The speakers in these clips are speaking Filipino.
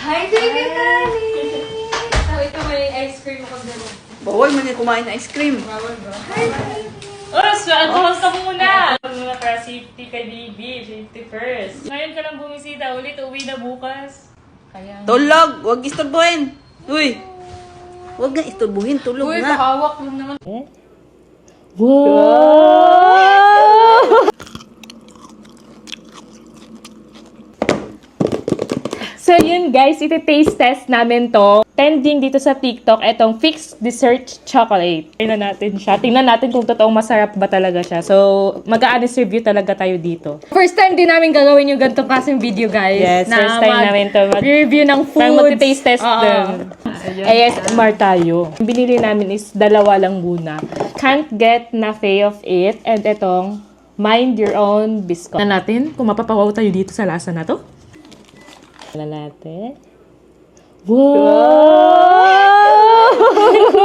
Hi, baby Kali! So, ito may ice cream ako dito. Bawal man yung kumain ng ice cream. Bawal ba? Hi, baby! Oras na, alcohol ka muna! Muna para safety kay baby, safety first. Ngayon ka lang bumisita, ulit uwi na bukas. Kaya... Tulog! Huwag istorbohin! Uy! Huwag nga istorbohin, tulog Uy, nga. kahawak lang naman. Wow! So yun guys, iti-taste test namin to. Trending dito sa TikTok, etong Fix Dessert Chocolate. Tingnan natin siya. Tingnan natin kung totoong masarap ba talaga siya. So, mag-a-honest review talaga tayo dito. First time din namin gagawin yung ganitong klaseng video, guys. Yes, first time namin to review ng food. Parang mag-taste test din. ASMR tayo. Ang binili namin is dalawa lang muna. Can't Get Enough of It. And etong Mind Your Own Biscuit. Na natin kung mapapawaw tayo dito sa lasa na to. Wala natin. Wow!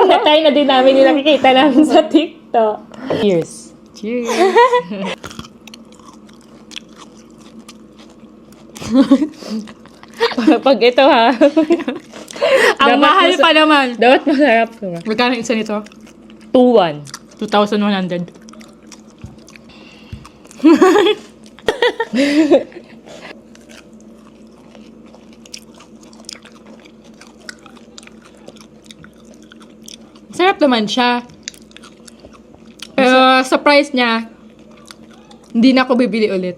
Natry na din namin yung nakikita namin sa TikTok. Cheers. Cheers! Pag ito ha. Ang mahal pa naman. Dapat masarap. Magkano isa nito? 2-1. 2,100. Sarap naman siya. Pero sa price niya, hindi na ako bibili ulit.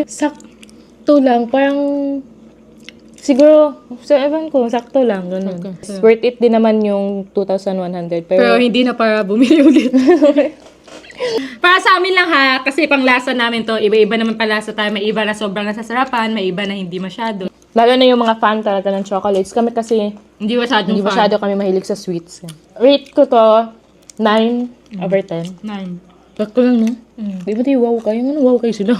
Sakto lang. Parang siguro, sa ewan ko, sakto lang. Ganun. Okay. Worth it din naman yung 2,100. Pero hindi na para bumili ulit. Para sa amin lang ha, kasi pang lasa namin to, iba-iba naman palasa tayo. May iba na sobrang nasasarapan, may iba na hindi masyado. Lalo na yung mga fan talaga ng chocolates. Kami kasi, Hindi masyadong hindi fan. masyado kami mahilig sa sweets. Rate ko to, 9/10. 9. Sakto lang, no? Di ba di wow kayo? Ano wow kayo sila?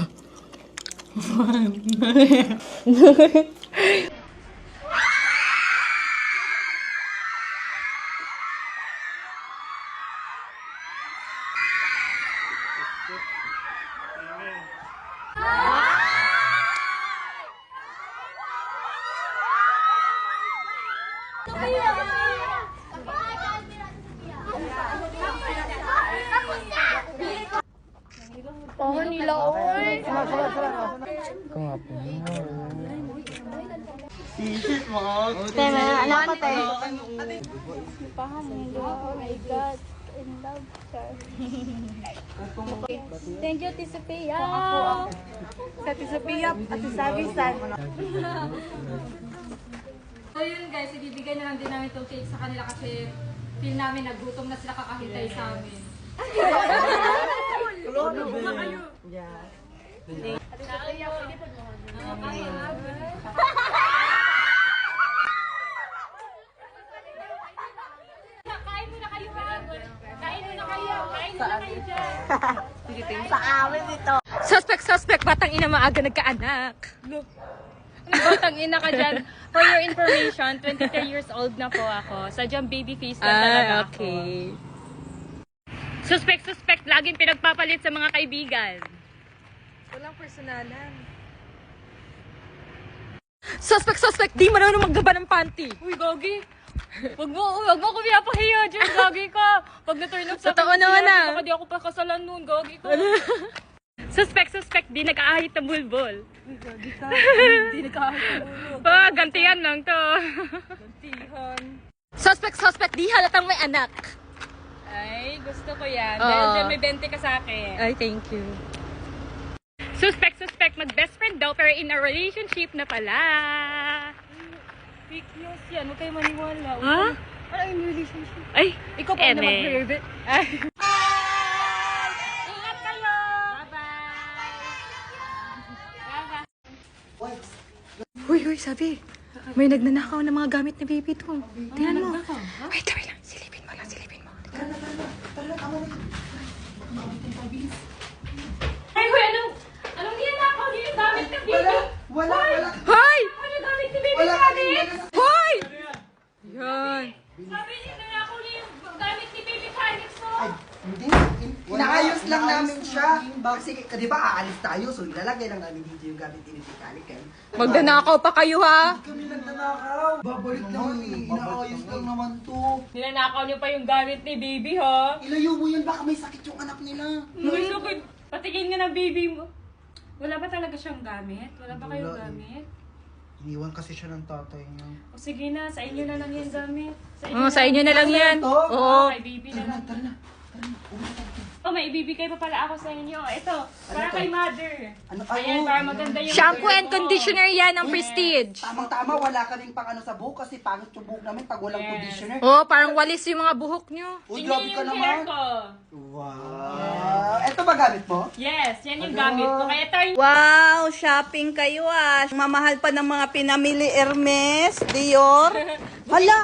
Thank you, Tisa Pia. Sa Tisa Pia at sa Sabisan. So yun guys, ibibigay na lang din namin itong cake sa kanila kasi feel namin nagutom na sila kakahintay sa amin. Kain muna kayo, ha? Kain muna kayo. Kain muna kayo dyan. Sa amin dito. Suspect, batang ina maaga nagkaanak. Batang ina ka dyan. For your information, 23 years old na po ako. Sadyang baby face lang talaga ako. Okay. Suspect, laging pinagpapalit sa mga kaibigan. Walang personalan. Suspect, di marunong maggaba ng panty. Uy, Gogi! Wag mo ko pinapahiya dyan, Gogi ka! Pag na-turn up sa Totoo naman ah. baka di ako pakasalan nun, Gogi ka! Suspect, di nag-aahit ng bulbol. Uy, gagi ka. Hindi nagkahit ng ulo. Gantihan lang to. Gantihan. Suspect, di halatang may anak. Ay, gusto ko yan. Oo. Dahil dyan may 20 ka sa akin. Ay, thank you. Suspect, mag-best friend daw pero in a relationship na pala. Fake news yan, huwag kayo maniwala. Ha? Ano yung relationship? Ay, Ikaw pa na eme. mag-reveal. Ingat kayo. Uy, sabi. May nagnanakaw ng mga gamit na baby to. Tingnan mo. Wait lang. Silipin mo. Ay, hoy, anong ginagawa niyo yung gamit ng baby? Wala. Hoy! Ano yung gamit ni baby Wala Kali? Hoy! Yan. Sabi niyo na ako niyo yung gamit ni baby Kali. So, Hindi. Inaayos lang namin siya. Bago kasi, di ba aalis tayo, so ilalagay lang namin dito yung gamit ni Kalikan. Magdanakaw pa kayo ha. Kami nagnanakaw. Babalik naman eh. Inaayos lang naman to. Ninanakaw niyo pa yung gamit ni baby, ha? Ilayo mo yun, baka may sakit yung anak nila. Lukid. Patingin nga ng baby mo. Wala ba talaga siyang gamit? Wala ba kayong Wala eh. gamit? Iniwan kasi siya ng tatay niya. O sige na, sa inyo na lang yung gamit. Sa inyo na lang yan. Ito? Oo. Kay baby na lang. Tara na. Oh, may ibibigay pa pala ako sa inyo. Ito, para kay mother. Ano? Ayan, para maganda yung Shampoo hair and mo. conditioner yan ng Prestige. Tamang-tama, wala ka rin pang ano sa buhok kasi pangit yung buhok namin pag walang Yes. conditioner. Oh, parang walis yung mga buhok nyo. Uy, Tingnan grabe niyo ka yung hair naman. ko. Wow. Ito ba gamit mo? Yes, yan yung Ano? gamit ko. Kaya ito yung Wow, shopping kayo ah. Mamahal pa ng mga pinamili Hermes, Dior. Hala,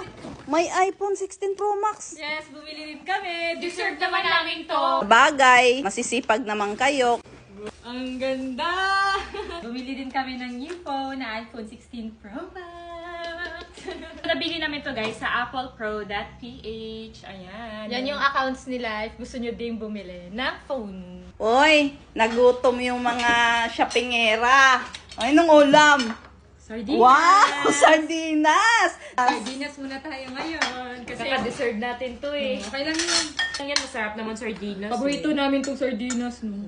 may iPhone 16 Pro Max. Yes, bumili din kami. Deserve naman namin to. Bagay, masisipag naman kayo. Ang ganda! Bumili din kami ng new phone na iPhone 16 Pro Max. Nabili namin to guys sa applepro.ph. Ayan. Yan yung accounts nila if gusto nyo ding bumili ng phone. Oy, nagutom yung mga shoppingera. Ay, nung ulam. Sardinas! Wow, sardinas! Sardinas muna tayo ngayon. Kasi deserve natin to eh. Okay lang yun. Yan, masarap naman sardinas. Paborito namin tong sardinas, no?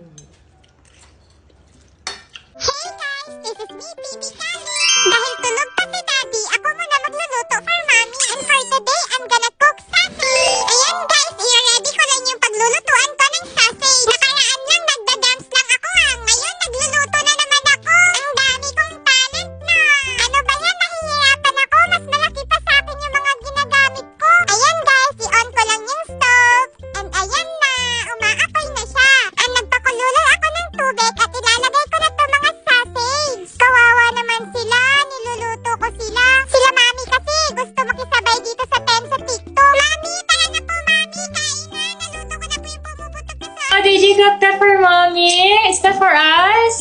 Hey guys! This is me, Baby Kali! Dahil tulog pa si Daddy, ako muna magluluto for Mommy. And for today, I'm gonna cook sausage! Ayan guys, i-ready ko lang yung paglulutuan ko ng sausage. Nakaraan lang, nagda-dance lang ako ha. Ngayon, nagluluto na naman ako. Ang dami kong talent na! Ano ba yan? Nahihirapan ako. Mas malaki pa sa akin yung mga ginagamit ko. Ayan guys, i-on ko lang yung stove. And ayan na, umaapoy na siya. And nagpakulo ako ng tubig at ilalagay ko na to mga sausage. Kawawa naman sila, niluluto ko sila. Sila Mami kasi gusto makisabay dito sa sa TikTok. Mami, tara na po Mami, kain na. Naluto ko na po yung pumuputok na sa... Oh, did you cook that for mommy? Is that for us?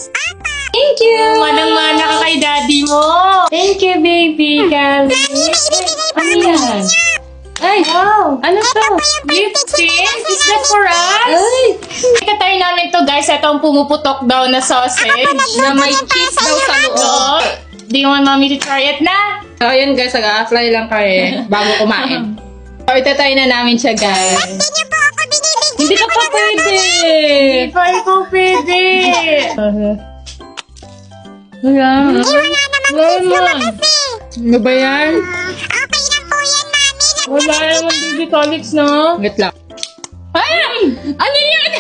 Thank you! Manang-mana ka kay daddy mo. Thank you, baby. Calvin. Ano yan? Ay, wow! Ano to? Lipstick? Is that for us? Ay! Ikatay namin to guys. Ito ang pumuputok daw na sausage. Na may cheese daw sa loob. Do you want mommy to try it na? So, ayan guys, nag-a-apply lang kayo bago kumain. So, itatry na namin siya, guys. Hindi niyo po ako binibigyan. Hindi ka pa pwede! Hindi pa ikaw pwede. Wala. Wala namang cheese lumabas eh. Ano ba yan? Okay lang po yan Mami. Wala naman baby colics, no? Wait lang. Ay! Ano yan?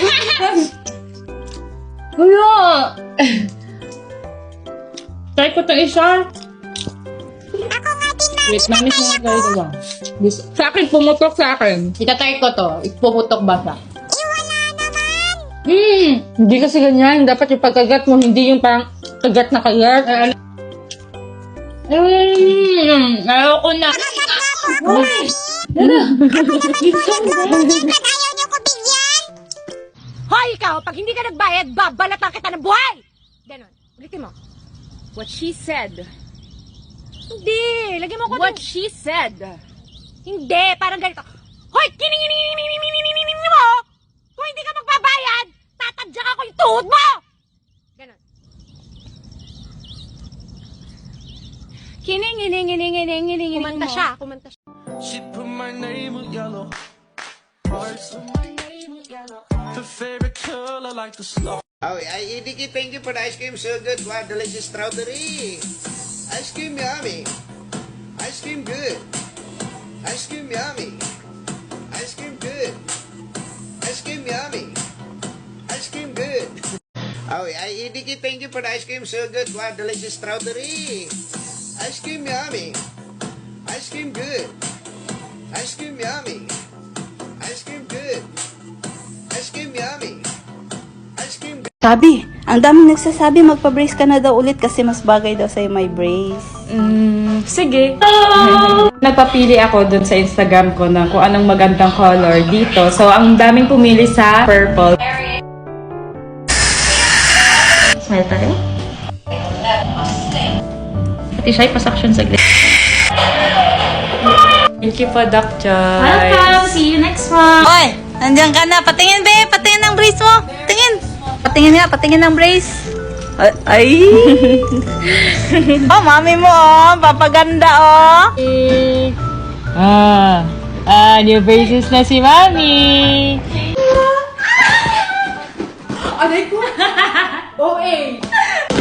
Wala. Try ko itong isa. Ako nga din Mami. Wait, mami siya nga gawin ko. Sa akin, pumutok sa akin. Itatry ko to. Ipuputok ba siya? Wala naman. Hindi kasi ganyan. Dapat yung pagkagat mo, hindi yung parang kagat na kagat. Ayoko na. Ayaw niyo ko bigyan. Hoy, ikaw! Pag hindi ka nagbayad, babalatan kita ng buhay! Ganon. Ulitin mo. What she said. Hindi! Lagyan mo ko What she said. Hindi! Parang ganito. Hoy! Kining mo! Kung hindi ka magbabayad, tatadyak ako yung tuhod mo! Ganon. Kining. Kumanta siya. She put my name with yellow hearts. Her favorite color like the snow. Oh, Idiki, thank you for the ice cream. So good. Wow, delicious strawberry. Ice cream yummy. Ice cream good. Ice cream yummy. Ice cream good. Ice cream yummy. Ice cream good. Oh, Idiki, thank you for the ice cream. So good. Wow, delicious strawberry. Ice cream yummy. Ice cream good. Ice cream yummy. Ice cream good. Ice cream yummy. Ice cream good. Sabi, ang daming nagsasabi magpa-brace ka na daw ulit kasi mas bagay daw sa'yo may brace. Sige. Nagpapili ako dun sa Instagram ko na kung anong magandang color dito. So, ang daming pumili sa purple. Smile tayo. Pati siya, ipasaksyon sa glit. Thank you po, Doc Joyce. Welcome! See you next month! Oy, nandiyan ka na. Patingin, be. Patingin ng brace mo. Tingin. Patingin ng brace. Ay! Oh, mami mo, oh. Papaganda, oh. New braces na si Mami. Aray ko! OA!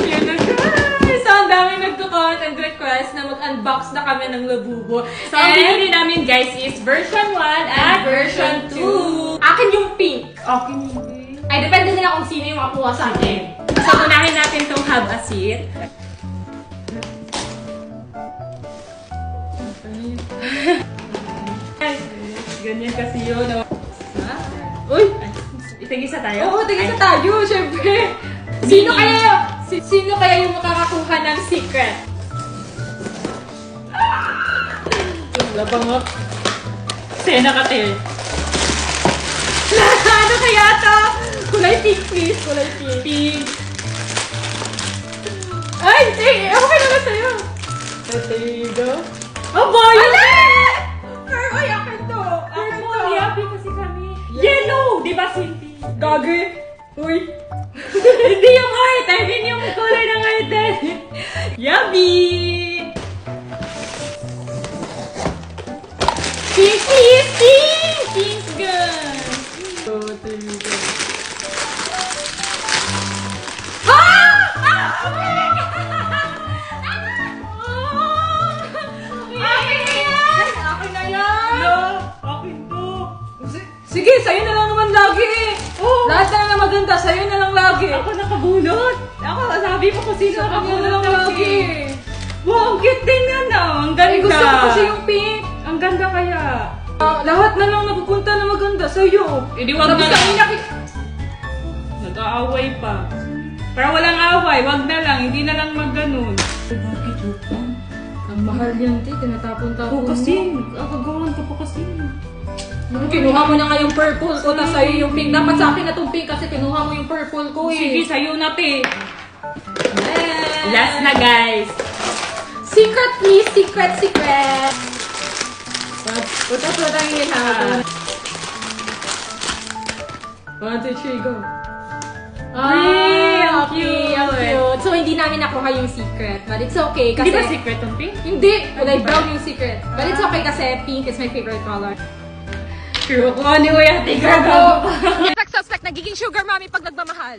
Yun na guys! So, ang daming nagko-comment and request na mag-unbox na kami ng Labubo. So, ang binili namin guys is version 1 at version 2. Akin yung pink. Akin yung pink. Ay, depende nila kung sino yung makuha sa akin. So, unahin natin itong have a seat. Ganyan kasi yun. Uy! Itigisa tayo? Oo, tigisa tayo, syempre. Sino kaya yung makakakuha ng secret? Labangok. Sena ka, Tel. Ano kaya to? Kulay pink, please. Kulay pink. Pink. Ay, okay naman sa'yo. There you go. Oh, boy! Ay, akin to. Akin to. Happy kasi kami. Yellow! Di ba, Cindy? Gagi. Uy. Hindi yung heart. I mean yung kulay ng heart din. Yummy! Pink, please! Pink! Pink's good! So, there you go. Sige, sa'yo na lang naman lagi eh. Oh. Lahat na lang maganda, sa'yo na lang lagi. Ako nakabunot. Ako, sabi mo kung sino nakabunot na lang lagi. Wow, ang cute din yan ah. Ang ganda. Gusto ko kasi yung pink. Ang ganda kaya. Lahat na lang napupunta na maganda sa'yo. Hindi wag na lang. Nag-aaway pa. Pero walang away, wag na lang. Hindi na lang mag-ganun. Ang mahal yan, te. Tinatapon-tapon mo. Kasi, agagawan ka pa kasi. Kinuha mo na nga yung purple ko, na sa'yo yung pink. Dapat sa akin na itong pink kasi kinuha mo yung purple ko eh. Sige, sa'yo na, te. Last na, guys. Secret, please. Secret, secret. Putas na tayo yun, ha? 1, 2, 3, go. Ah, okay, cute. So, hindi namin nakuha yung secret. But it's okay kasi... Hindi ba secret yung pink? Hindi. Kulay brown yung secret. But it's okay kasi pink is my favorite color. True ko, ni Kuya Tigger ko. Suspect, nagiging sugar mommy pag nagmamahal.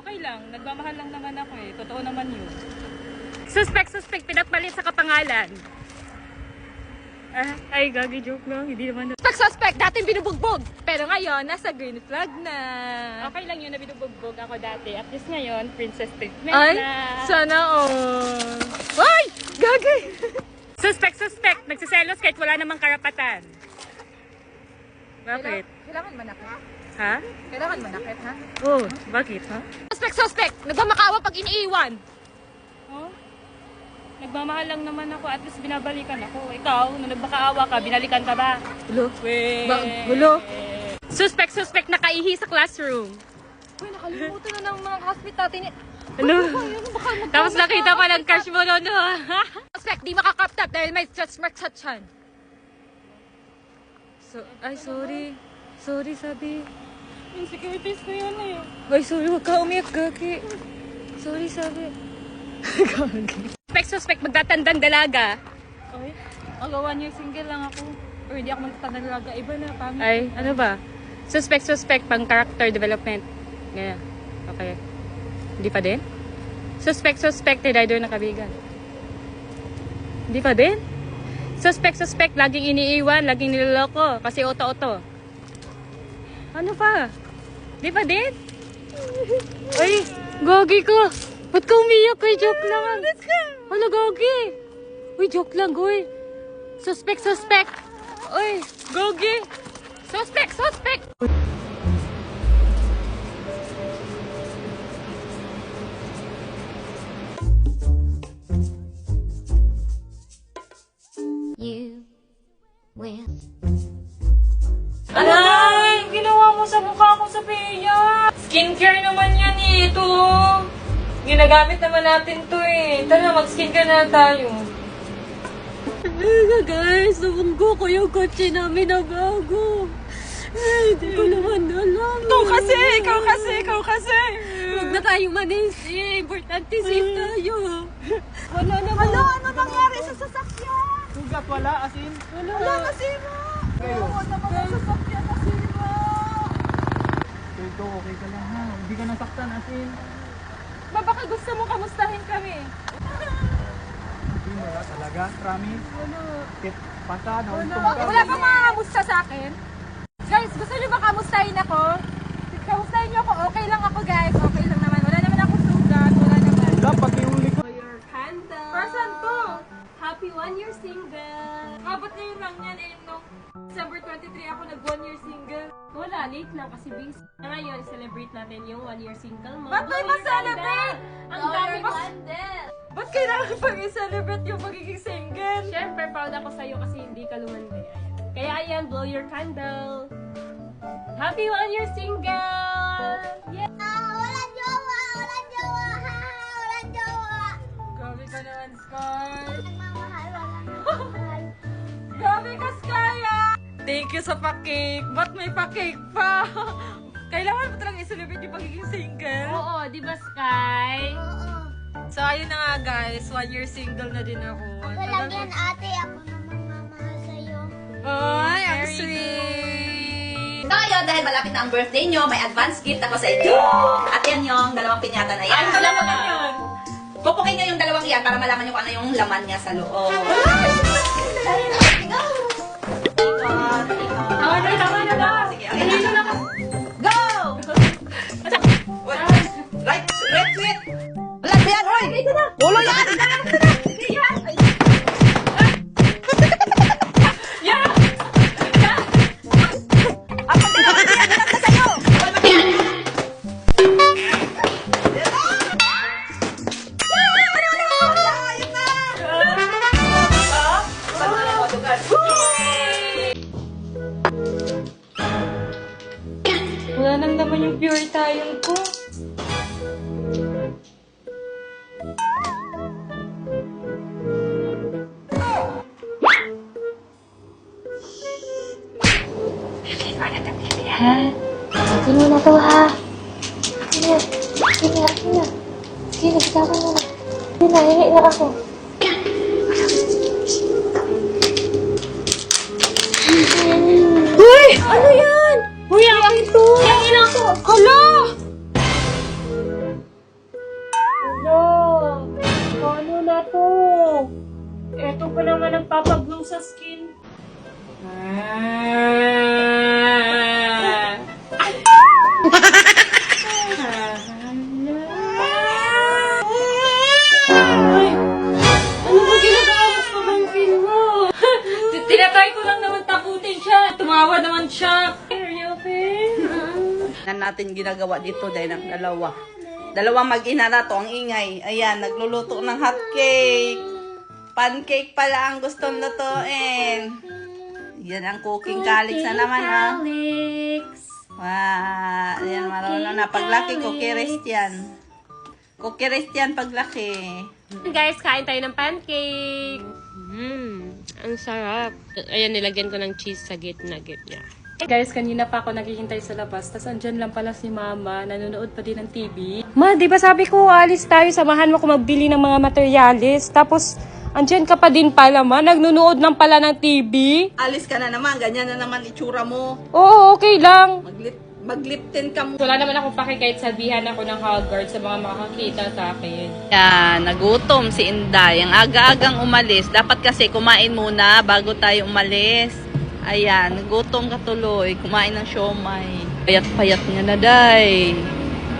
Okay lang. Nagmamahal lang naman ako eh. Totoo naman yun. Suspect, pinagpalit sa kapangalan. Ay, gagi, joke lang. Hindi naman. Suspect, dating binubugbog. Pero ngayon, nasa green flag na. Okay lang yun na binubugbog ako dati. At least ngayon, princess treatment Ay, na. sana all. Ay, gagi. Suspect, nagsiselos kahit wala namang karapatan. Bakit? Kailangan manakit. Ha? Kailangan manakit, ha? Oh, bakit, ha? Suspect, nagmamakaawa pag iniiwan. Oh? Nagmamahal lang naman ako, at least binabalikan ako. Ikaw, nung nagmakaawa ka, binalikan ka ba? Hulo? Hulo? Suspect, nakaihi sa classroom. Uy, nakalimutan na ng mga hospital natin. Ano? Tapos nakita pa ng crush mo noon, no? Suspect, di makakaptap dahil may stretch mark sa tiyan. Ay, sorry. Sorry, sabi. Insecurities ko yun eh. Ay, sorry. Huwag ka umiyak, gagi. Sorry, sabi. Gagi. Suspect, magtatandang dalaga. Okay. Ako 1 year single lang ako. Or hindi ako magtatandang dalaga. Iba na, pangit. Ay, ano ba? Suspect, pang character development. Ganyan. Okay. Hindi pa din? Suspected idol na kabigan. Hindi pa din? Suspect, laging iniiwan, laging niloloko, kasi oto-oto. Ano pa? Di pa din? Ay, gogi ko. Ba't ka umiyak? Ay, joke lang. Ano, gogi? Uy, joke lang, goy. Suspect. Uy, gogi. Suspect. You will. Alay! Ginawa mo sa mukha ko sa Bea! Skincare naman yan eh, ito! Ginagamit naman natin to eh. Tara, mag-skincare na tayo. Guys, nabunggo ko yung kotse namin na bago. Hindi ko naman alam. Ikaw kasi. Huwag na tayong manisi. Importante safe tayo. Wala naman. Ano nangyari sa sasakyan? Sugat wala, asin. Wala nasira. Kayo. Wala naman sa sasakyan nasira. Ito, okay ka lang ha. Hindi ka nasaktan, asin. Ba, baka gusto mo kamustahin kami? Hindi mo wala talaga, promise. Kit, pasa, nauntong ka. Wala bang makakamusta sa akin? Guys, gusto niyo ba kamustahin ako? Kamustahin niyo ako, okay lang ako guys. Okay lang naman. Wala naman akong sugat. Wala naman. Wala, pag yung likod. Your candle. Person to. Happy 1 year single. Abot ngayon lang yan eh. Nung December 23 ako nag 1 year single. Wala, late lang kasi busy. Ngayon, celebrate natin yung 1 year single mo. Ba't kayo ma-celebrate? Ang dami ba? Ba't kailangan pang i-celebrate yung pagiging single? Siyempre, proud ako sa'yo kasi hindi ka lumandi. Kaya ayan, blow your candle. Happy 1 year single! Yeah! Walang jowa, walang jowa, ha, walang jowa. Grabe ka naman, Sky. Nagmamahal, walang nagmamahal. Grabe ka, Sky ah! Thank you sa pa-cake. Ba't may pa-cake pa? Kailangan mo talagang i-celebrate yung pagiging single? Oo, di ba, Sky? Oo. So, ayun na nga guys. 1 year single na din ako. Walang yan, ate. Ako naman mamahal sa'yo. Ay, ang Very sweet. So ngayon, dahil malapit na ang birthday nyo, may advance gift ako sa inyo. At yan yung dalawang pinyata na yan. Ano naman yun? Pupukin nyo yung dalawang yan para malaman nyo kung ano yung laman niya sa loob. Tama na ba? Sige, okay na. Go! Right, sweet. Wala ba yan, Roy? Ulo yan! Wala nang naman yung pure tayong ko. Akin mo na to, ha? Akin na. Akin na, akin na. Sige, nagsasabi mo na. Akin na, hingi na ako. Uy! Ano yan? Uy, akin to! Yung ina ko! Hala! Hala! Ano na to? Eto pa naman ang papaglow sa skin. Ay! Ano ba ginagawa mo sa pamangkin mo? Tinatry ko lang naman takutin siya. Tumawa naman siya. Are you okay? Na natin ginagawa dito dahil ng dalawa. Dalawang mag-ina na to, ang ingay. Ayan, nagluluto ng hot cake. Pancake pala ang gustong lutuin. Yan ang cooking calyx na naman, ah. Wow, ayan, marunong na. Paglaki, cookie yan. Cookie yan paglaki. Guys, kain tayo ng pancake. Ang sarap. Ayan, nilagyan ko ng cheese sa gitna. Guys, kanina pa ako naghihintay sa labas. Tapos andyan lang pala si Mama. Nanonood pa din ng TV. Ma, di ba sabi ko, alis tayo. Samahan mo ko magbili ng mga materialis. Tapos, andyan ka pa din pala, Ma. Nagnunood lang pala ng TV. Alis ka na naman, ganyan na naman itsura mo. Oo, okay lang. Magliptin ka mo. Wala naman akong paki kahit sabihan ako ng Hogwarts sa mga makakita sa akin. Yan, nagutom si Inday. Ang aga-agang umalis. Dapat kasi kumain muna bago tayo umalis. Ayan, nagutom ka tuloy. Kumain ng siomay. Payat-payat nga na, Day.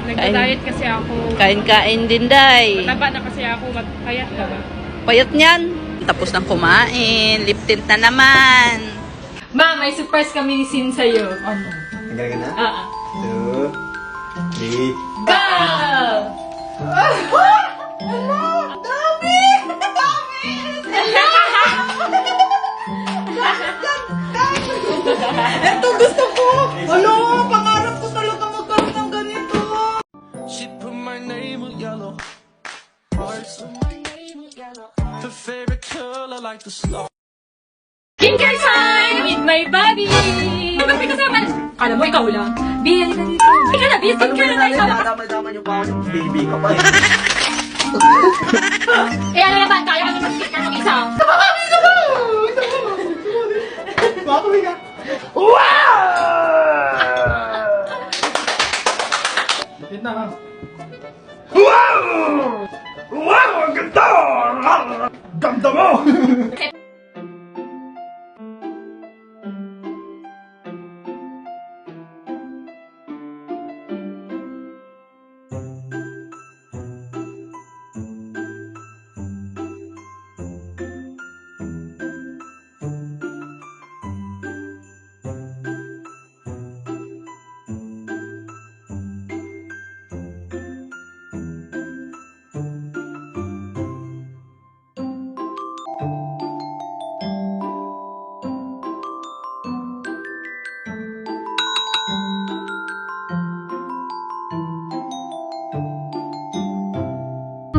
Nagda-diet kasi ako. Kain-kain din, Day. Mataba na kasi ako. Payat na ba? Payat niyan. Tapos ng kumain. Lip tint na naman. Ma, may surprise kami ni Sin sa'yo. Ano? Nagaling na? 2, 3. Go! Ito gusto ko! Ano? Pangarap ko talaga magkaroon ng ganito. She put my name with yellow hearts. Her favorite color like the snow. Skincare time with my buddy! Ba't may kasama? Kala mo ikaw lang? Bia, halika dito. Halika na, Bia, skincare na tayo sa... Damay-damay niyo pa ako yung baby ka pa eh. Eh, ano naman? Kaya ka naman skincare ng isa. Bakit ka? Bakit na ha? Wow! Ang ganda! Ganda mo!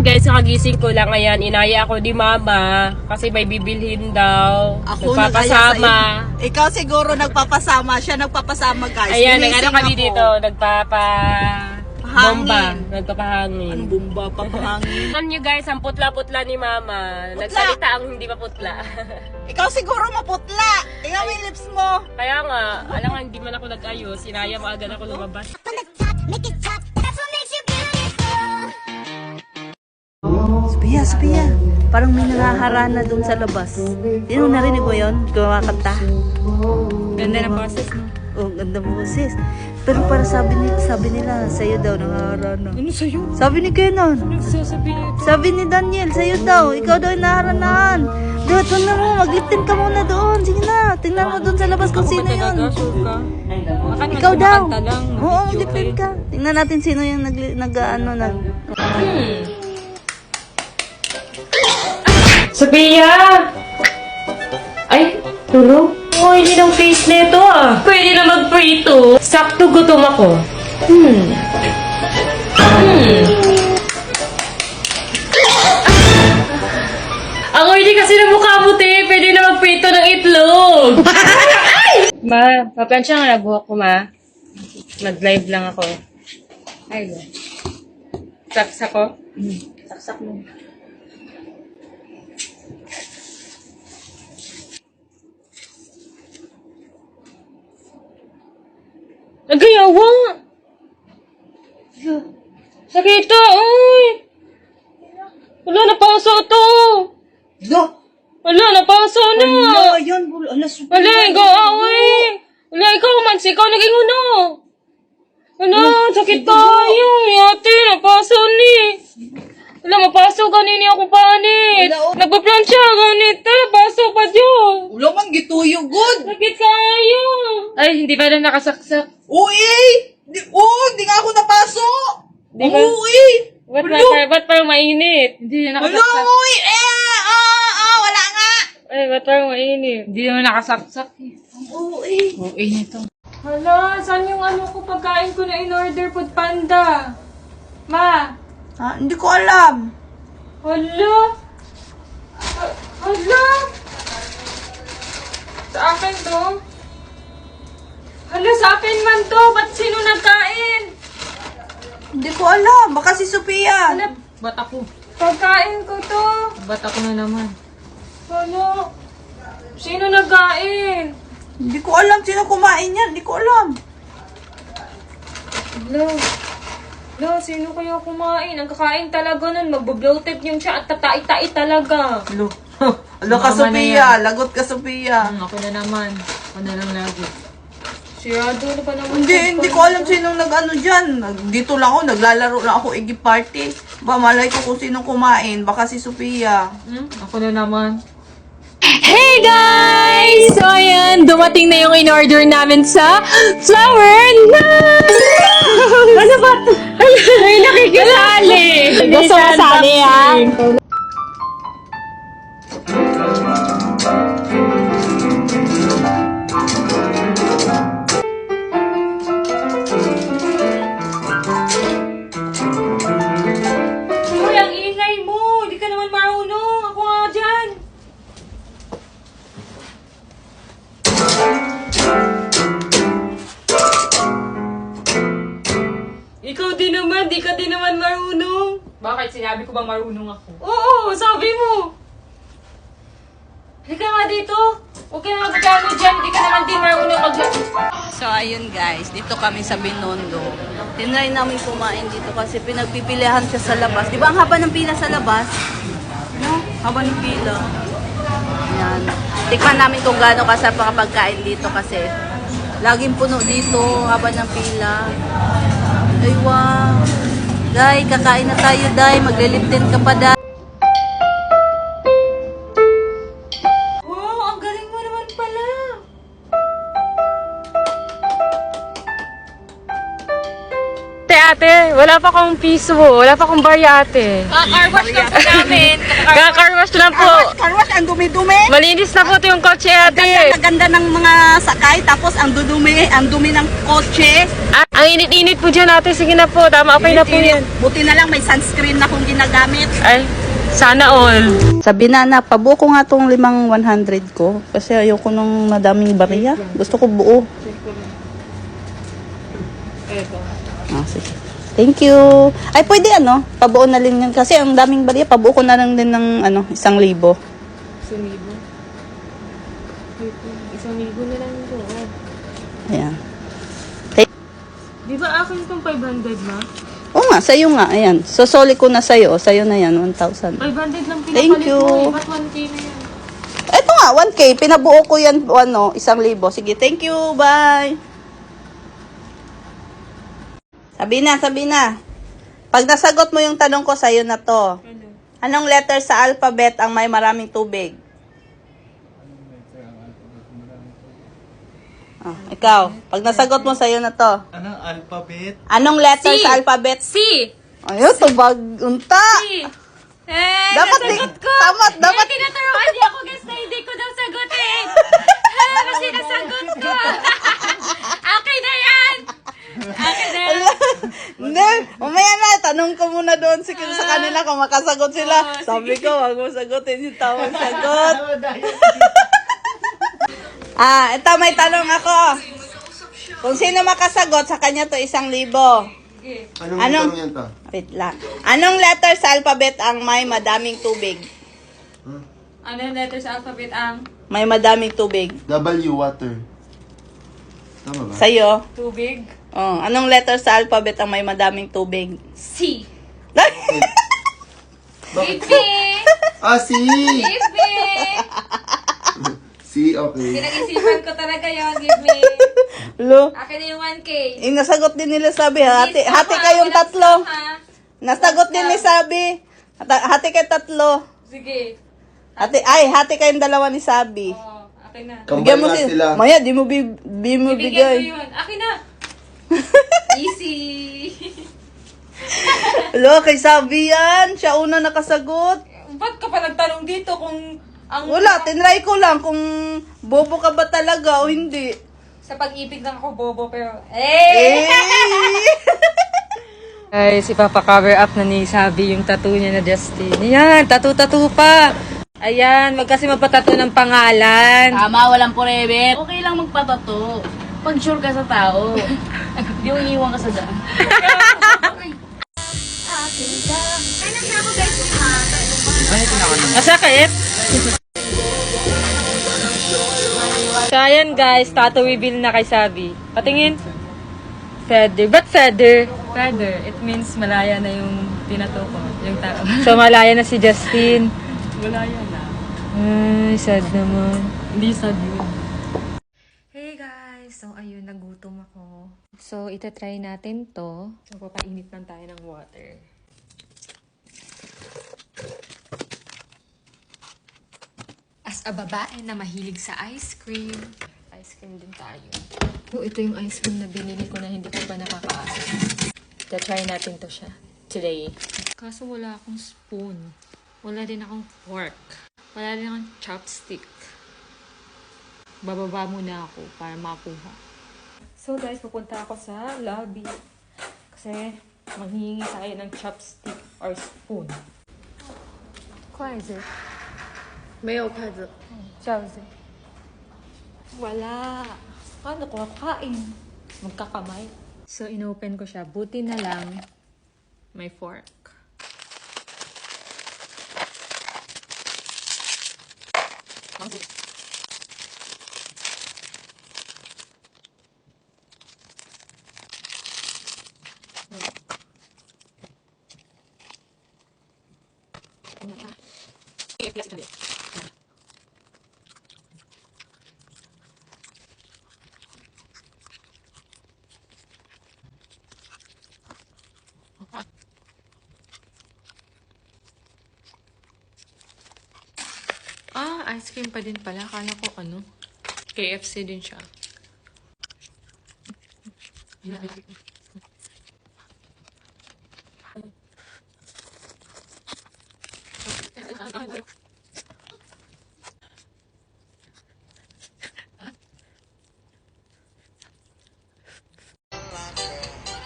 Guys, kagising ko lang ngayon. Inaya ako ni Mama kasi may bibilhin daw. Ako Nagpapasama. Ikaw siguro nagpapasama. Siya nagpapasama, guys. Ayan, Ginising nag-ano kami ako. dito. Bomba. Nagpapahangin. Anong bomba? Papahangin. Alam nyo guys, ang putla-putla ni Mama. Nagsalita ang hindi maputla. Ikaw siguro maputla. Tingnan mo yung lips mo. Kaya nga, alam nga, hindi man ako nag-ayos. Sinaya mo agad ako lumabas. From the top, make it top. That's what makes you beautiful. Sophia. Parang may nangaharana doon sa labas. Yung narinig mo yun? Kumakanta. Ganda ng boses mo. Oh, ganda mo sis. Pero para sabi nila, sa'yo daw nangaharana. Ano sa'yo? Sabi ni Kenan. Nagsasabihin ito. Sabi ni Daniel, sa'yo daw. Ikaw daw yung naharanahan. Doon na mo, magliptin ka muna doon. Sige na, tingnan mo doon sa labas kung sino yun. Ikaw daw. Oo, magliptin ka. Tingnan natin sino yung nag. Sophia! Ay, tulog? Oh, hindi ng face nito ah. Pwede na mag-prito. Sakto gutom ako. Ang oily kasi ng mukha mo, te. Pwede na mag-prito ng itlog. Ma, maplansya nga na buhok ko, ma. Nag-live lang ako. Ay, saksak ko? Saksak mo. Nagayawa! Sakit to! Uy! Wala, napaso to! Wala, napaso na! Ayan, Wala, ikaw away! Wala, ikaw magsikaw, naging uno! Wala, sakit tayo! Ate, napaso ni! Wala, mapaso ganini ako panit! Nagpa-plancha, ganito, napaso pa dyan! Wala man gituyo, good! Sakit kayo! Ay, hindi pa na nakasaksak. Uy! Di nga ako napaso! Di ba? Uy! Ba't parang mainit? Hindi na Wala, nakasaksak. uy! Wala nga! Ay, ba't parang mainit? Hindi naman nakasaksak. Uy! Oo, init to. Hala, saan yung ano ko pagkain ko na in-order food panda? Ma! Ha? Hindi ko alam. Hala! Hala! Sa akin to? Hala, sa akin man to! Ba't sino nagkain? Hindi ko alam. Baka si Sophia. Hala, ba't ako? Pagkain ko to! Ba't ako na naman? Hala! Sino nagkain? Hindi ko alam sino kumain yan. Hindi ko alam. Hala, sino kaya kumain? Ang kakain talaga nun, magbo-bloated yung siya at tatai-tai talaga. Alo ka, Sophia. Lagot ka, Sophia. Ako na naman. Ako na lang lagi. Sirado na ba naman? Hindi ko alam sinong nag-ano dyan. Dito lang ako, naglalaro lang ako Iggy Party. Ba, malay ko kung sinong kumain. Baka si Sophia. Ako na naman. Hey guys! So ayan, dumating na yung in-order namin sa Flower Night! Ano ba? Ay, nakikisali! Gusto masali ah! Uy, ang ingay mo! Hindi ka naman marunong! Ako nga dyan! di ka din naman marunong. Bakit? Sinabi ko bang marunong ako? Oo, sabi mo. Halika nga dito. Huwag ka na magkano dyan. Di ka naman din marunong So, ayun guys, dito kami sa Binondo. Tinry namin kumain dito kasi pinagpipilihan siya sa labas. Di ba ang haba ng pila sa labas? No? Haba ng pila. Yan. Tikman namin kung gaano kasarap ang pagkain dito kasi laging puno dito, haba ng pila. Ay, wow. Day, kakain na tayo, Day. Magliliptin ka pa, Day. Wow, ang galing mo naman pala. Ate, wala pa akong piso. Wala pa akong barya, ate. Car wash lang po namin. Kaka-car wash lang po. Karwas, ang dumi-dumi. Malinis na po ito yung kotse, ate. Ang ganda ng mga sakay, tapos ang dumi ng kotse. Ang init-init po dyan, ate. Sige na po. Tama, okay na po yan. Buti na lang may sunscreen na kung ginagamit. Ay, sana all. Sabi na, pabuko nga tong 100 ko. Kasi ayoko nung madaming bariya. Gusto ko buo. Ah, sige. Thank you. Ay, pwede pabuo na rin yan. Kasi ang daming bariya, pabuo ko na lang din ng 1,000. 1,000? 1,000 na lang ito. Ayan. Di ba akin itong 500 na? Oo nga, sa'yo nga. Ayan. Sosoli ko na sa'yo. Sa'yo na yan, 1,000. 500 lang pinapalit Thank you. mo. Ba't 1K na yan? Ito nga, 1K. Pinabuo ko yan, 1,000. Sige, thank you. Bye. Sabi na. Pag nasagot mo yung tanong ko, sa'yo na to. Anong letter sa alphabet ang may maraming tubig? Ikaw. Pag nasagot mo, sa'yo na to. Anong alphabet? Anong letter C. sa alphabet? C. Ayun, tubag. Unta. Eh, Dapat nasagot ko. dapat. Eh, tinuturuan niya ako guys na hindi ko daw sagutin. Kasi nasagot ko. Okay na yan. Okay na yan. Hindi, umaya na. Tanong ko muna doon sa kanila kung makasagot sila. Sabi ko, wag mo sagutin yung tamang sagot. Ito may tanong ako. Kung sino makasagot, sa kanya to 1,000. Anong yan to? Wait lang. Anong letter sa alphabet ang may madaming tubig? Ano yung letter sa alphabet ang May madaming tubig. W, water. Tama ba? Sa'yo? tubig? Oh, anong letter sa alphabet ang may madaming tubig? C. Bakit? B. C! B. C, okay. Pinag-isipan ko talaga yon. Give me. Lo, Akin na yung 1K. nasagot din nila Sabi. Hati Stop, ha? kayong Walang tatlo. stop, ha? Nasagot din ni Sabi. Hati kayo tatlo. Sige. Hati kayong dalawa ni Sabi. Oh, akin na. Bigyan mo Combine sila. Maya, di mo Bibigyan ko bigay. yun. Akin na. Easy. Lo, kay Sabi yan. Siya una nakasagot. Ba't ka pa nagtanong dito kung ang Wala, tinry ko lang kung bobo ka ba talaga o hindi. sa pag-ibig lang ako bobo pero eh! Guys, ipapa-cover up na ni Sabi yung tattoo niya na Justin. Ayan, tattoo pa. Ayan, wag kasi magpatato ng pangalan. Tama, walang forever. Okay lang magpatato. Pag sure ka sa tao. Di mo iniwan ka sa daan. Masakit? So, ayan guys, tattoo reveal na kay Sabi. Patingin. Feather. Ba't feather? Feather. It means malaya na yung tinato ko. Yung tao. So, malaya na si Justin. Malaya na. Ay, sad naman. Hindi sad yun. Hey guys! So, ayun, nagutom ako. So, itatry natin to. So, papainit lang tayo ng water. As a babae na mahilig sa ice cream, ice cream din tayo. So, ito yung ice cream na binili ko na hindi ko pa nakakaasa. Try natin to siya today. Kaso wala akong spoon. Wala din akong fork. Wala din akong chopstick. Bababa muna ako para makuha. So guys, pupunta ako sa lobby. Kasi maghihingi tayo ng chopstick or spoon. What is it? 没有筷子。 Chopstick. Wala. Paano ko kakain? Magkakamay. So, inopen ko siya. Buti na lang, my fork. Ah, ice cream pa din pala. Akala ko ano, KFC din siya.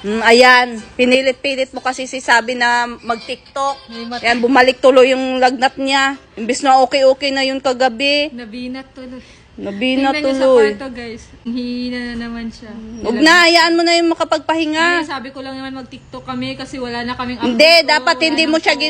Ayan, pinilit-pilit mo kasi si Sabi na mag-TikTok. Ayan, bumalik tuloy yung lagnat niya. Imbis na okay-okay na yun kagabi. Nabinat tuloy. Nabina Tingnan niyo sa tuloy. kwarto, guys. Hihina na naman siya. Huwag na, hayaan mo na yung makapagpahinga. Sabi ko lang naman mag-TikTok kami kasi wala na kaming Hindi, dapat hindi mo siya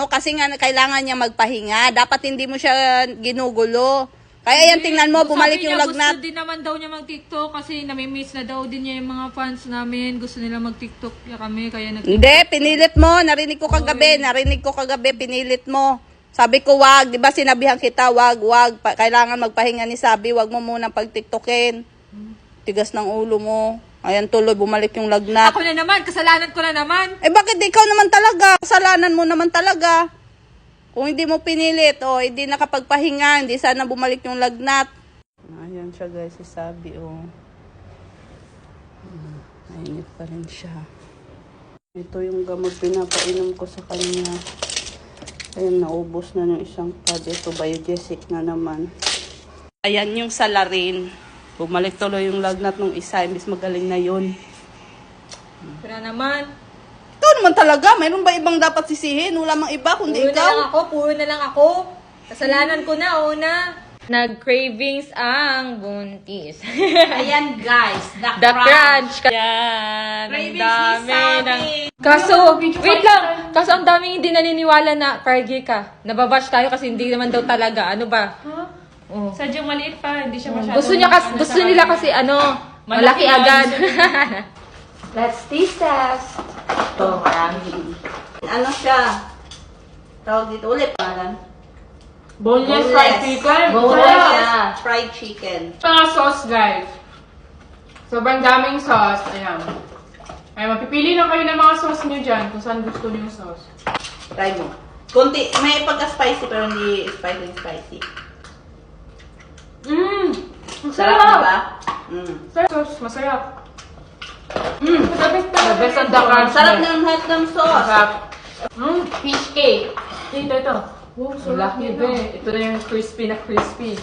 kasi nga kailangan niya magpahinga. Dapat hindi mo siya ginugulo. Kaya yan, tingnan mo, bumalik yung lagnat. Gusto din naman daw niya mag-TikTok kasi namimiss na daw din niya yung mga fans namin. Gusto nila mag-TikTok kami, kaya Hindi, pinilit mo. Narinig ko kagabi, pinilit mo. Sabi ko, wag. Di ba sinabihan kita, wag. Kailangan magpahinga ni Sabi. Wag mo munang pag-TikTokin. Tigas ng ulo mo. Ayan, tuloy, bumalik yung lagnat. Ako na naman, kasalanan ko na naman. Eh, bakit ikaw naman talaga? Kasalanan mo naman talaga. Kung hindi mo pinilit, hindi nakapagpahinga, hindi sana bumalik yung lagnat. Ayan siya guys, si Sabi, Mainit pa rin siya. Ito yung gamot pinapainom ko sa kanya. Ayan, naubos na yung isang pad. Ito, Biogesic na naman. Ayan yung salarin. Bumalik tuloy yung lagnat ng isa, imbis magaling na yun. Kaya naman. Ikaw naman talaga, mayroon ba ibang dapat sisihin? Wala mang iba, kundi ikaw. Puro na lang ako. Kasalanan ko na, una. Nag-cravings ang buntis. Ayan guys, The crunch. Yan. Ang Cravings dami ni Sabi. ng... Kaso, wait lang. Kaso ang daming hindi naniniwala na Cargi ka. Nababash tayo kasi hindi naman daw talaga. Ano ba? Oh. Sadyang maliit pa, hindi siya masyado. Gusto nila kasi malaki agad. Let's taste test. Ito, marami. Ano siya? Tawag dito ulit, pangalan? Boneless fried chicken. Boneless fried chicken. Mga sauce, guys. Sobrang daming sauce. Ayan. Ay, mapipili lang kayo ng mga sauce nyo dyan kung saan gusto nyo yung sauce. Try mo. Kunti, may pagka-spicy pero hindi spicy. Sarap, diba? Sauce, masarap. The best ang the crunch. Sarap ng hot ng sauce. Masarap. Fish cake. Ito. Wow, laki ba. Ito na yung crispy na crispy.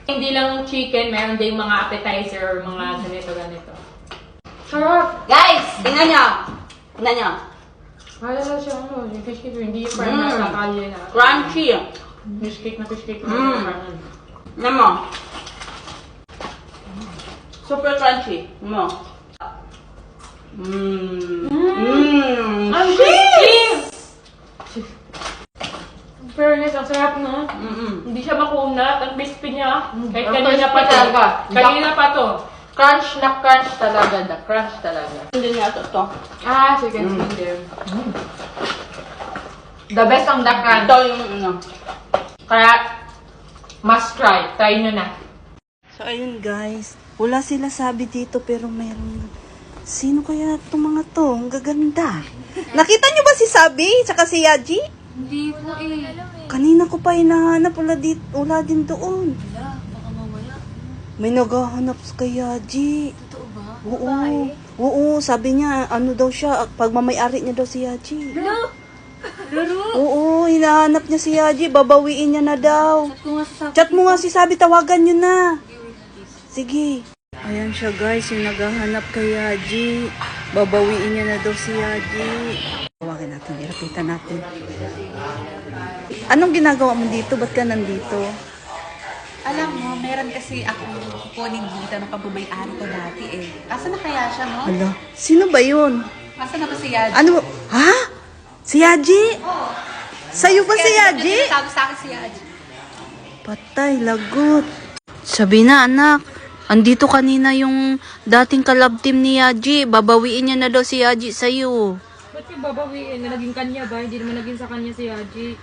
Hindi lang chicken, meron din mga appetizer or mga ganito. Sarap! Guys, tingnan nyo. Wala na siya, yung fish cake, hindi yung parang nasa kalye na. Crunchy. Fish cake. Tingnan mo. Super crunchy. Mo. Ang crispy! Fairness, ang sarap, no? Hindi siya makunat, ang crispy niya. Kahit kanina pa to. Crunch na crunch talaga. The crunch talaga. Hindi niya ito. Ah, so you can see them. The best ang the crunch. Ito yung Kaya, must try. Try nyo na. So, ayun guys. Wala sila Sabi dito pero meron. Sino kaya itong mga to? Ang gaganda. Nakita nyo ba si Sabi? Tsaka si Yaji? Hindi po Kanina ko pa hinahanap. Wala din doon. May naghahanap kay Yaji. Totoo ba? Oo, sabi niya, ano daw siya, pagmamayari niya daw si Yaji. Oo, hinahanap niya si Yaji, babawiin niya na daw. Chat mo nga si Sabi, tawagan niyo na. Sige. Ayan siya guys, yung naghahanap kay Yaji. Babawiin niya na daw si Yaji. Tawagin natin, ilapitan natin. Anong ginagawa mo dito? Ba't ka nandito? Alam mo, meron kasi akong kukunin dito ng pagmamay-ari ko dati eh. Asa na kaya siya, no? Hala, sino ba yun? Asa na ba si Yaji? Ano? Ha? Si Yaji? Sa'yo ba si Yaji? Sabi sa akin si Yaji. Patay, lagot. Sabi na, anak. Andito kanina yung dating kalab team ni Yaji. Babawiin niya na daw si Yaji sa'yo. Ba't yung babawiin? Naging kanya ba? Hindi naman naging sa kanya si Haji.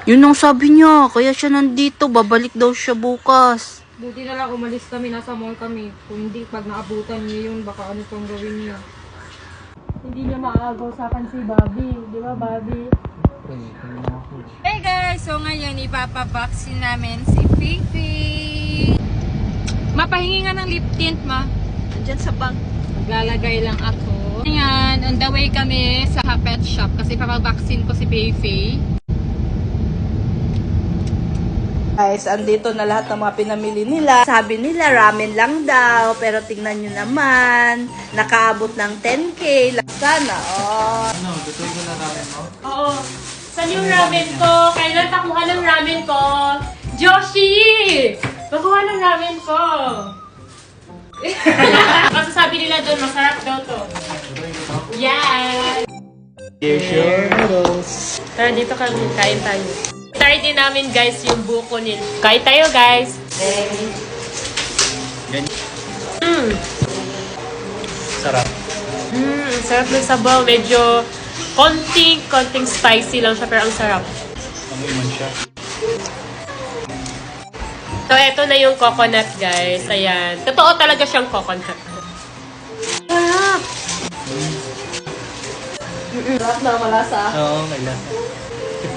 Yun ang sabi niya. Kaya siya nandito. Babalik daw siya bukas. Buti na lang umalis kami, nasa mall kami. Kung hindi, pag naabutan niya yun, baka ano pang gawin niya. Hindi niya maaagaw sa akin si Bobby. Di ba, Bobby? Hey guys! So ngayon, ipapabaksin namin si Fifi. Mapahingi nga ng lip tint, ma. Andyan sa bag. Maglalagay lang ako. Ayan, on the way kami sa pet shop kasi papabaksin ko si Fifi. Guys, andito na lahat ng mga pinamili nila. Sabi nila, ramen lang daw. Pero tingnan nyo naman, nakaabot ng 10K. Sana, oh. Ano, tutuloy ko na ramen mo? Oo. Saan yung ramen ko? Kailan pakuha ng ramen ko? Joshi! Pakuha ng ramen ko! Kasi sabi nila doon, masarap daw to. Yes! Share noodles. Tara, dito kami. Kain tayo. Try din namin, guys, yung buko nila. Kain tayo, guys. Sarap. Sarap ng sabaw. Medyo konting spicy lang siya, pero ang sarap. Amoy man siya. So, eto na yung coconut, guys. Ayan. Totoo talaga siyang coconut. Sarap! Sarap na malasa. Oo, may lasa.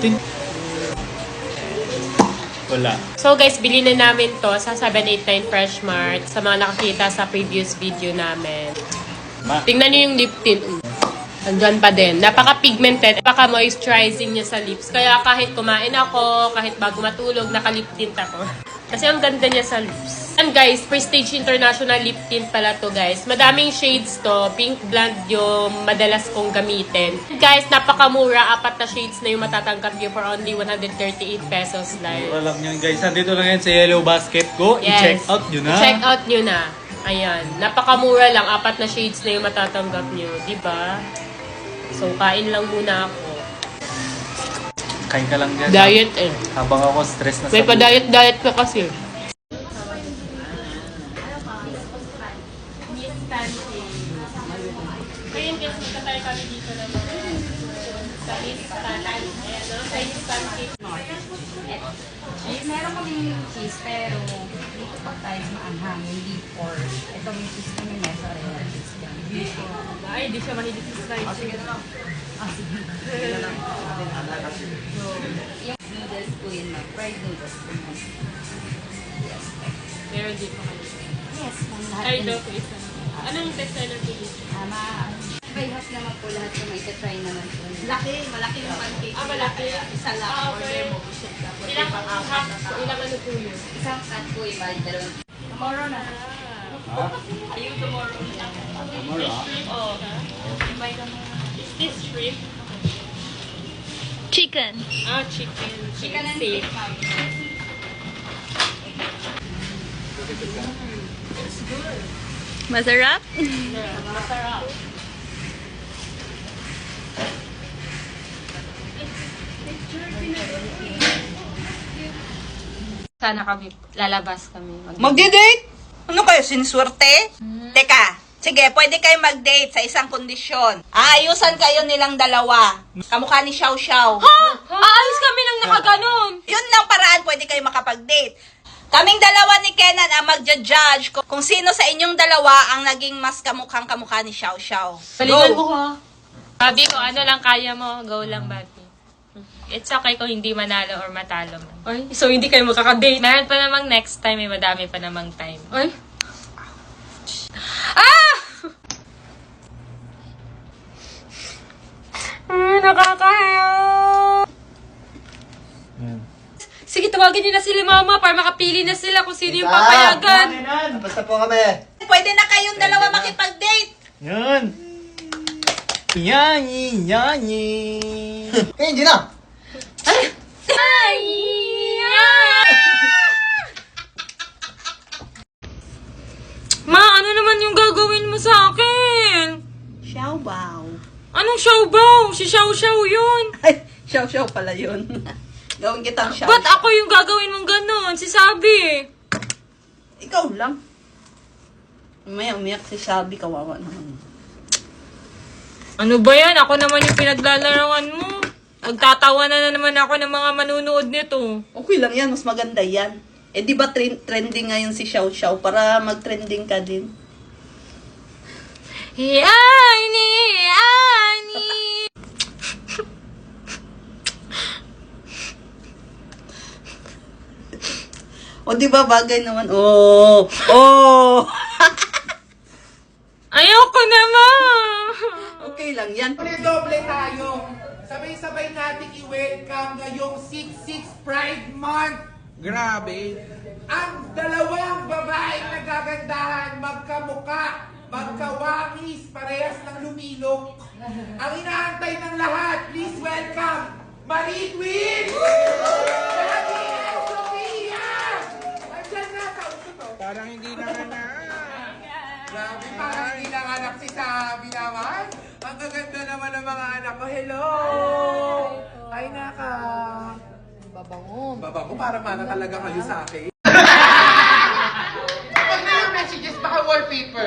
15. Wala. So guys, bili na namin to sa 789 Fresh Mart sa mga nakakita sa previous video namin. Tingnan niyo yung lip tint. Andyan pa din. Napaka-pigmented. Napaka-moisturizing niya sa lips. Kaya kahit kumain ako, kahit bago matulog, naka-lip tint ako. Kasi ang ganda niya sa lips. And guys, Prestige International Lip Tint pala to guys. Madaming shades to. Pink blonde yung madalas kong gamitin. Guys, napakamura. 4 na shades na yung matatanggap nyo for only 138 pesos lang. Alam nyo guys, nandito lang yan sa Yellow Basket ko. Yes. I-check out nyo na. I-check out nyo na. Ayan. Napakamura lang. 4 na shades na yung matatanggap nyo. Diba? So, kain lang muna ako. Kain ka lang dyan. Diet eh. Habang ako stress na May buhay. pa-diet ka kasi. Ngayon guys, magkatay kami dito naman sa Miss Tanay. Ayan, no? Sa Miss Pancake. Meron kaming cheese, pero dito pa tayo maanghang, hindi pork. Ito may cheese kami, mozzarella cheese kami. Ay, di siya mahilig sa slice. Sige na lang. Sige. So, yung noodles ko yun, fried noodles ko yun. Yes. Meron dito kami. Yes, ma'am. Lahat Ay, yun. daw ko isa. Anong best seller ko dito? By half naman po lahat yung may try naman po. Malaki yung pancake. Malaki. Isa lang. Okay. Ilang half? Ilang ano po yun? Isang cut po yung bali, dalawang. Tomorrow na. Ayun, tomorrow. Fish shrimp. Oh. Is this shrimp? Chicken. Ah, chicken. Chicken and steak. steak, ma'am. Masarap? Masarap. Sana kami, lalabas kami. Magdi-date? Ano kayo, siniswerte? Teka, sige, pwede kayo mag-date sa isang kondisyon. Aayusan kayo nilang dalawa. Kamukha ni Xiao Xiao. Aalis kami nang nakaganon! Yun lang paraan, pwede kayo makapag-date. Kaming dalawa ni Kenan ang magja-judge kung sino sa inyong dalawa ang naging mas kamukhang kamukha ni Xiao Xiao. Galingan mo ha. Babi ko, ano lang kaya mo, go lang, Babi. It's okay kung hindi manalo or matalo man. Ay, so hindi kayo makakadate? Meron pa namang next time, may madami pa namang time. Ay? Ah! Nakakahiya! Yan. Sige, tawagin niyo na sila mama para makapili na sila kung sino yung papayagan. Basta po kami. Pwede na kayong dalawa makipag-date. Yan. Yanyi, yanyi. Hindi na. Ma, ano naman yung gagawin mo sa akin? Xiao Bao. Si Xiao Xiao yun. Ay, Xiao pala yun. Gawin kitang Xiao. Ba't ako yung gagawin mong ganun? Si Sabi. Ikaw lang. May umiyak si Shabby, kawawa naman. Ano ba yan? Ako naman yung pinaglalaroan mo. Magtatawa na naman ako ng mga manunood nito. Okay lang yan, mas maganda yan. Eh di ba trending ngayon si Xiao para mag-trending ka din? Yani. O di ba bagay naman? Oh! Ayoko naman. Okay lang yan. Doble tayo. Sabay-sabay natin i-welcome ngayong 6-6 Pride Month. Grabe. Ang dalawang babaeng nagagandahan, magkamuka, magkawangis, parehas ng lumilok. Ang inaantay ng lahat, please welcome, Marie Queen! Daddy and Sophia! Andyan na, kausap to. Parang hindi na na. Grabe, parang hindi nanganak si Sabi naman. Ang gaganda naman ng mga anak ko. Hello! Ay, naka. Babango, para mana talaga kayo sa akin. Kapag na yung messages, baka wallpaper.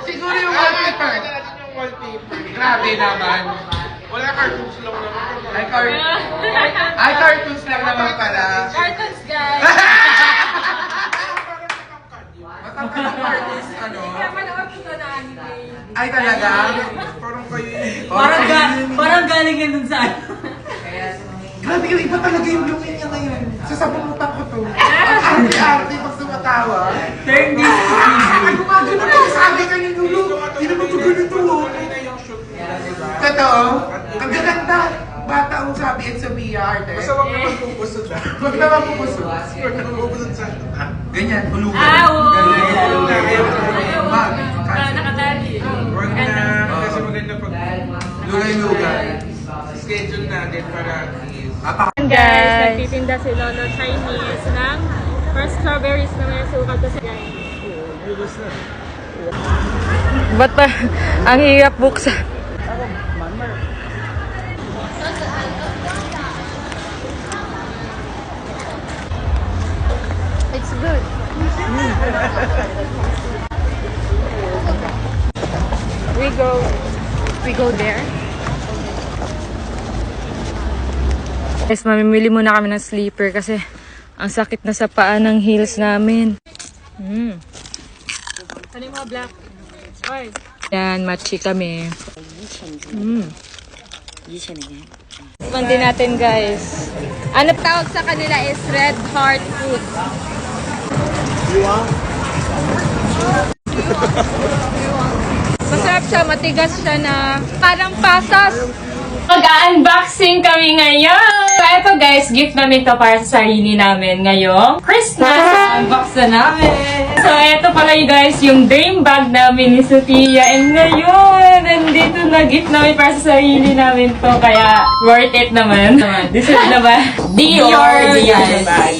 Siguro yung wallpaper. Yung wallpaper. Grabe naman. Wala, cartoons lang naman. Ay, cartoons lang naman pala. Cartoons, guys. Matangkad ang cartoons, ano? Manood ko na anime. Ay, talaga? Parang kayo. Parang galing yan dun sa Grabe yung iba talaga yung lumin niya ngayon. Sasabunutan ko to. Ang arte-arte pag sumatawa. Turn Gumagano na sabi ka ni Lulu. Hindi naman ito ganito. Totoo? Ang gaganda. Bata ang Sabi at Sophia arte. Basta wag naman pupusod na. Huwag naman pupusod. Wag naman pupusod sa... Ganyan, hulugan. Nakatali. Wag na. Kasi maganda pag... Lugay-lugay. Schedule natin para Guys, nagtitinda si Lolo Chinese ng first strawberries na may sukat kasi guys. Ba't ba? Ang hirap buksan. It's good. We go there. Guys, mamimili muna kami ng sleeper kasi ang sakit na sa paa ng heels namin. Ano yung mga black? Oy. Yan, matchy kami. Mandi natin, guys. Ano tawag sa kanila is red heart food. Masarap siya, matigas siya na parang pasas. Mag-unboxing kami ngayon! So, eto guys, gift namin to para sa sarili namin ngayong Christmas! Unbox na namin! So, eto pala yung guys, yung dream bag namin ni Sophia. And ngayon, nandito na gift namin para sa sarili namin to. Kaya, worth it naman. This is naman, Dior bag.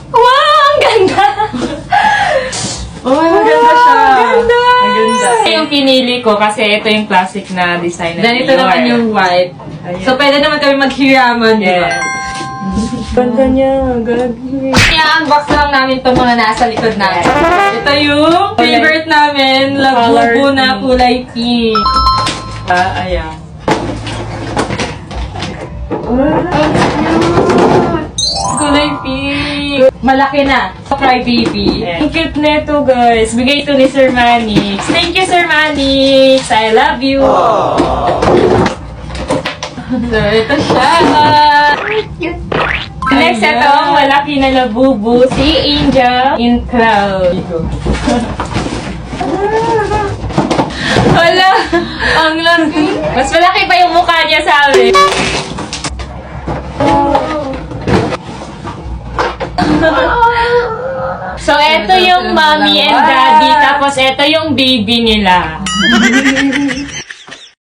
Wow! Ang ganda! Oh, maganda siya. Maganda. Ito yung pinili ko kasi ito yung classic na design. Then ito naman yung white. So, pwede naman kami maghiraman, di ba? Ganda niya. Gagi. I-unbox lang namin itong mga nasa likod natin. Ito yung favorite namin, Labubu na kulay pink. Ayan. Kulay pink. Malaki na. Cry baby. Ang cute nito guys. Bigay ito ni Sir Manix. Thank you Sir Manix. I love you. So, ito siya. Next, ito ang malaki na Labubu. Si Angel in Cloud. Wala. Ang laki. Mas malaki pa yung mukha niya sa amin. So, ito yung mommy and daddy. Tapos, ito yung baby nila.